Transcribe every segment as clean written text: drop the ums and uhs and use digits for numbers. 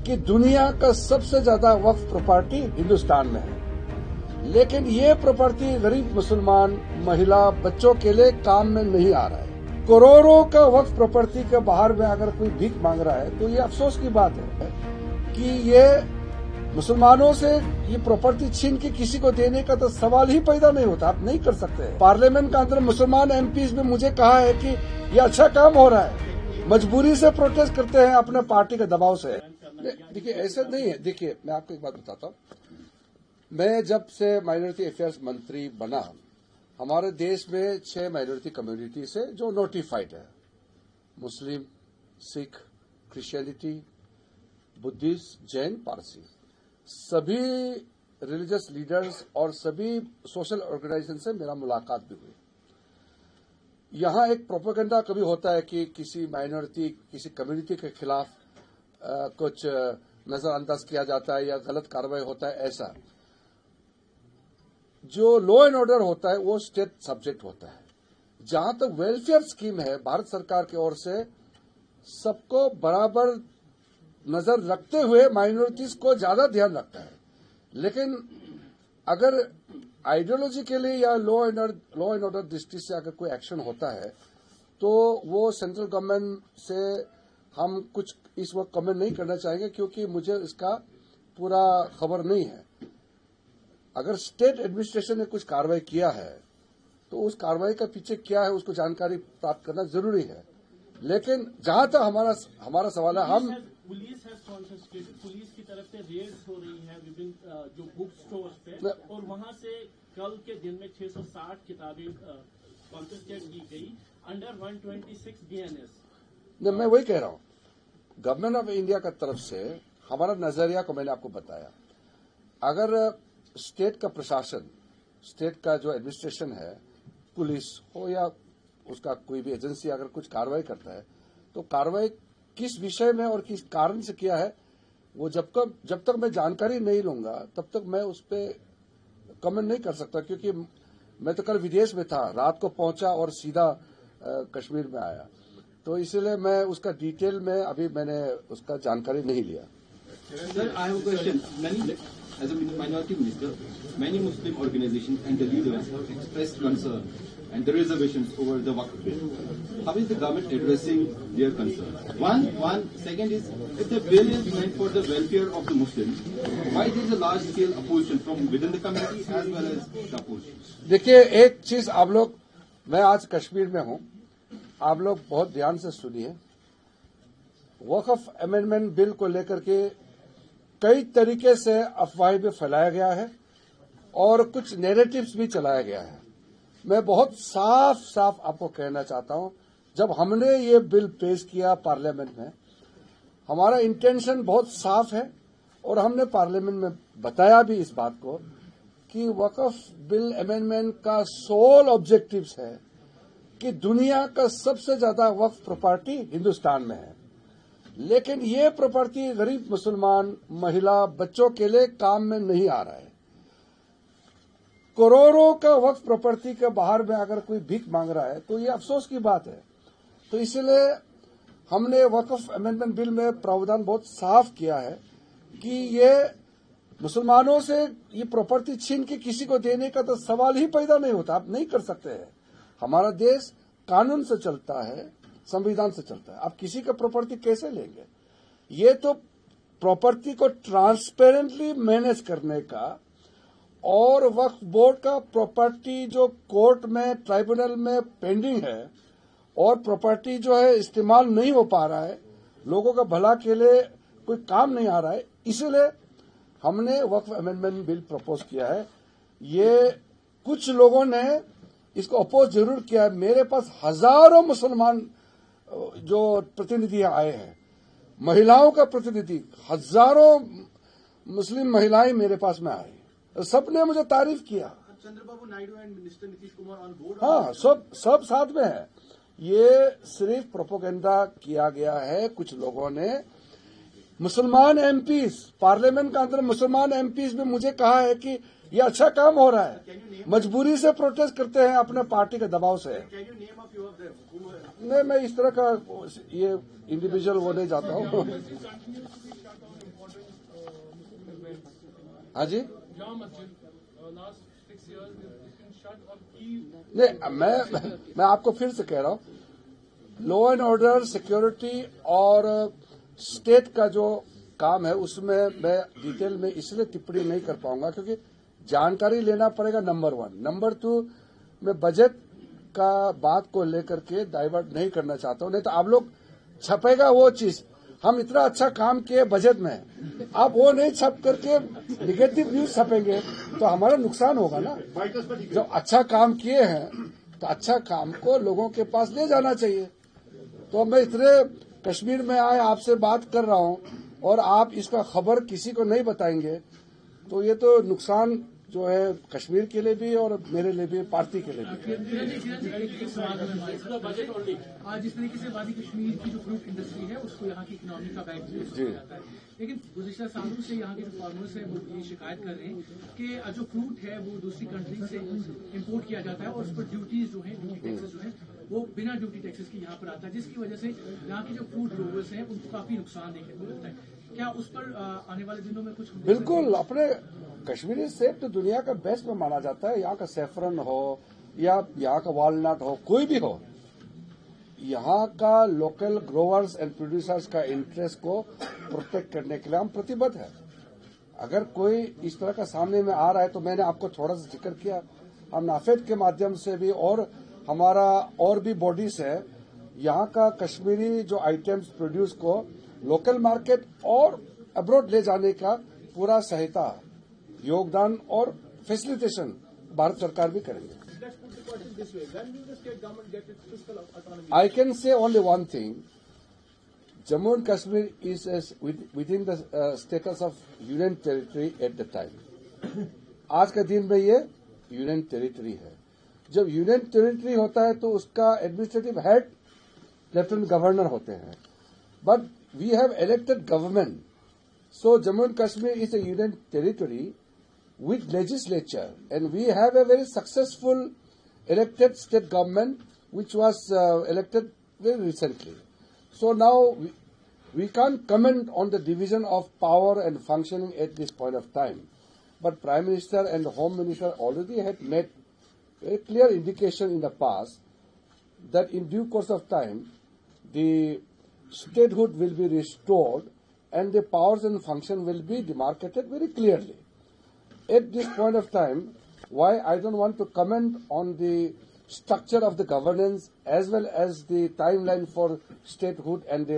कि दुनिया का सबसे ज्यादा वक्फ प्रॉपर्टी हिंदुस्तान में है, लेकिन ये प्रॉपर्टी गरीब मुसलमान, महिला, बच्चों के लिए काम में नहीं आ रहा है। करोड़ों का वक्फ प्रॉपर्टी के बाहर में अगर कोई भीख मांग रहा है तो ये अफसोस की बात है कि ये मुसलमानों से ये प्रॉपर्टी छीन के किसी को देने का तो सवाल ही पैदा नहीं होता। आप नहीं कर सकते। पार्लियामेंट के अंदर मुसलमान एमपीज ने मुझे कहा है कि ये अच्छा काम हो रहा है, मजबूरी से प्रोटेस्ट करते हैं अपने पार्टी के दबाव से। देखिए ऐसा नहीं है। देखिए मैं आपको एक बात बताता हूँ, मैं जब से माइनॉरिटी अफेयर्स मंत्री बना, हमारे देश में 6 माइनॉरिटी कम्युनिटी से जो नोटिफाइड है, मुस्लिम, सिख, क्रिश्चियनिटी, बुद्धिस्ट, जैन, पारसी, सभी रिलीजियस लीडर्स और सभी सोशल ऑर्गेनाइजेशन से मेरा मुलाकात भी हुई। यहाँ एक प्रोपेगेंडा कभी होता है कि किसी माइनॉरिटी, किसी कम्युनिटी के खिलाफ कुछ नजरअंदाज किया जाता है या गलत कार्रवाई होता है। ऐसा जो लॉ एंड ऑर्डर होता है वो स्टेट सब्जेक्ट होता है। जहां तक वेलफेयर स्कीम है, भारत सरकार की ओर से सबको बराबर नजर रखते हुए माइनॉरिटीज को ज्यादा ध्यान रखता है। लेकिन अगर आइडियोलॉजी के लिए या लॉ एंड ऑर्डर दृष्टि से अगर कोई एक्शन होता है तो वो सेंट्रल गवर्नमेंट से हम कुछ इस वक्त कमेंट नहीं करना चाहेंगे, क्योंकि मुझे इसका पूरा खबर नहीं है। अगर स्टेट एडमिनिस्ट्रेशन ने कुछ कार्रवाई किया है तो उस कार्रवाई का पीछे क्या है उसको जानकारी प्राप्त करना जरूरी है। लेकिन जहां तक हमारा सवाल है, हम पुलिस की तरफ से रेड्स हो रही है विभिन्न जो बुक स्टोर्स पे, और वहां से कल के दिन में 660 किताबें कॉन्फिस्केट की गई अंडर 126 BNS। मैं वही कह रहा हूं, गवर्नमेंट ऑफ इंडिया की तरफ से हमारा नजरिया को मैंने आपको बताया। अगर स्टेट का प्रशासन, स्टेट का जो एडमिनिस्ट्रेशन है, पुलिस हो या उसका कोई भी एजेंसी अगर कुछ कार्रवाई करता है तो कार्रवाई किस विषय में और किस कारण से किया है वो जब तक मैं जानकारी नहीं लूंगा तब तक मैं उस पर कमेंट नहीं कर सकता। क्योंकि मैं तो कल विदेश में था, रात को पहुंचा और सीधा कश्मीर में आया, तो इसलिए मैं उसका डिटेल में अभी मैंने उसका जानकारी नहीं लिया। Sir, I have a question. As a minority minister, many Muslim organizations and the leaders have expressed concern and the reservations over the Waqf bill. How is the government addressing their concern? One. Second is, if the bill is meant for the welfare of the Muslims, why there is a large-scale opposition from within the community as well as the opposition? देखिए एक चीज आप लोग, मैं आज कश्मीर में हूं, आप लोग बहुत ध्यान से सुनिए। वक्फ अमेंडमेंट बिल को लेकर के कई तरीके से अफवाह भी फैलाया गया है और कुछ नैरेटिव्स भी चलाया गया है। मैं बहुत साफ आपको कहना चाहता हूं, जब हमने ये बिल पेश किया पार्लियामेंट में, हमारा इंटेंशन बहुत साफ है और हमने पार्लियामेंट में बताया भी इस बात को कि वक्फ बिल अमेंडमेंट का सोल ऑब्जेक्टिव्स है कि दुनिया का सबसे ज्यादा वक्फ प्रॉपर्टी हिंदुस्तान में है, लेकिन ये प्रॉपर्टी गरीब मुसलमान, महिला, बच्चों के लिए काम में नहीं आ रहा है। करोड़ों का वक्फ प्रॉपर्टी के बाहर में अगर कोई भीख मांग रहा है तो ये अफसोस की बात है। तो इसलिए हमने वक्फ अमेंडमेंट बिल में प्रावधान बहुत साफ किया है कि ये मुसलमानों से ये प्रॉपर्टी छीन के किसी को देने का तो सवाल ही पैदा नहीं होता। आप नहीं कर सकते हैं। हमारा देश कानून से चलता है, संविधान से चलता है। आप किसी का प्रॉपर्टी कैसे लेंगे? ये तो प्रॉपर्टी को ट्रांसपेरेंटली मैनेज करने का और वक्फ बोर्ड का प्रॉपर्टी जो कोर्ट में, ट्राइब्यूनल में पेंडिंग है और प्रॉपर्टी जो है इस्तेमाल नहीं हो पा रहा है, लोगों का भला के लिए कोई काम नहीं आ रहा है, इसलिए हमने वक्फ अमेंडमेंट बिल प्रपोज किया है। ये कुछ लोगों ने इसको अपोज जरूर किया है। मेरे पास हजारों मुसलमान जो प्रतिनिधि आए हैं, महिलाओं का प्रतिनिधि, हजारों मुस्लिम महिलाएं मेरे पास में आई, सबने मुझे तारीफ किया। Chandrababu Naidu and minister Nitish Kumar on board. हाँ, सब साथ में है। ये सिर्फ प्रोपोगेंडा किया गया है कुछ लोगों ने। मुसलमान एमपीज, पार्लियामेंट के अंदर मुसलमान एमपीज ने मुझे कहा है कि ये अच्छा काम हो रहा है, मजबूरी से प्रोटेस्ट करते हैं अपने पार्टी के दबाव से। नहीं, मैं इस तरह का ये इंडिविजुअल वो नहीं जाता हूँ। हाँ जी, Jama Masjid, last 6 years, it's been shut on key. नहीं मैं आपको फिर से कह रहा हूँ, लॉ एंड ऑर्डर, सिक्योरिटी और स्टेट का जो काम है उसमें मैं डिटेल में इसलिए टिप्पणी नहीं कर पाऊंगा क्योंकि जानकारी लेना पड़ेगा, नंबर 1। नंबर 2, मैं बजट का बात को लेकर के डाइवर्ट नहीं करना चाहता हूं, नहीं तो आप लोग छपेगा वो चीज, हम इतना अच्छा काम किए बजट में, आप वो नहीं छप करके निगेटिव न्यूज छपेंगे तो हमारा नुकसान होगा ना। जब अच्छा काम किए हैं तो अच्छा काम को लोगों के पास ले जाना चाहिए। तो मैं इतने कश्मीर में आए आपसे बात कर रहा हूं और आप इसका खबर किसी को नहीं बताएंगे तो ये तो नुकसान जो है कश्मीर के लिए भी और मेरे लिए भी, पार्टी के लिए भी। आज जिस तरीके से वादी कश्मीर की जो फ्रूट इंडस्ट्री है उसको यहाँ की इकोनॉमी का बैक जाता है, लेकिन गुज़िश्ता सालों से यहाँ के जो फार्मर्स हैं वो ये शिकायत कर रहे हैं कि जो फ्रूट है वो दूसरी कंट्री से इम्पोर्ट किया जाता है और उस पर ड्यूटीज जो है, ड्यूटी टैक्सेस जो है वो बिना ड्यूटी टैक्सेस के यहाँ पर आता है, जिसकी वजह से यहाँ के जो फ्रूट ग्रोवर्स हैं उनको काफी नुकसान देखने को मिलता है। क्या उस पर आने वाले दिनों में कुछ? बिल्कुल, अपने कश्मीरी सेब तो दुनिया का बेस्ट में माना जाता है। यहाँ का सेफरन हो या यहाँ का वॉलनट हो, कोई भी हो, यहाँ का लोकल ग्रोवर्स एंड प्रोड्यूसर्स का इंटरेस्ट को प्रोटेक्ट करने के लिए हम प्रतिबद्ध है। अगर कोई इस तरह का सामने में आ रहा है तो मैंने आपको थोड़ा सा जिक्र किया, हम नाफेड के माध्यम से भी और हमारा और भी बॉडीज है, यहाँ का कश्मीरी जो आइटम्स प्रोड्यूस को लोकल मार्केट और अब्रॉड ले जाने का पूरा सहायता, योगदान और फैसिलिटेशन भारत सरकार भी करेंगे। I can say only one thing. Jammu and Kashmir is within the status of union territory at the time. आज का दिन में ये यूनियन टेरिटरी है। जब यूनियन टेरिटरी होता है तो उसका एडमिनिस्ट्रेटिव हेड लेफ्टिनेंट गवर्नर होते हैं, but we have elected government, so Jammu and Kashmir is a union territory with legislature, and we have a very successful elected state government which was elected very recently. So now we can't comment on the division of power and functioning at this point of time. But Prime Minister and Home Minister already had made a clear indication in the past that in due course of time the statehood will be restored and the powers and function will be demarcated very clearly. At this point of time, why I don't want to comment on the structure of the governance as well as the timeline for statehood and the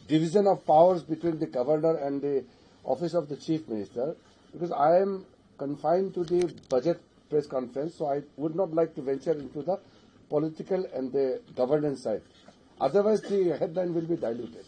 division of powers between the governor and the office of the chief minister, because I am confined to the budget press conference, so I would not like to venture into the political and the governance side. Otherwise, the headline will be diluted.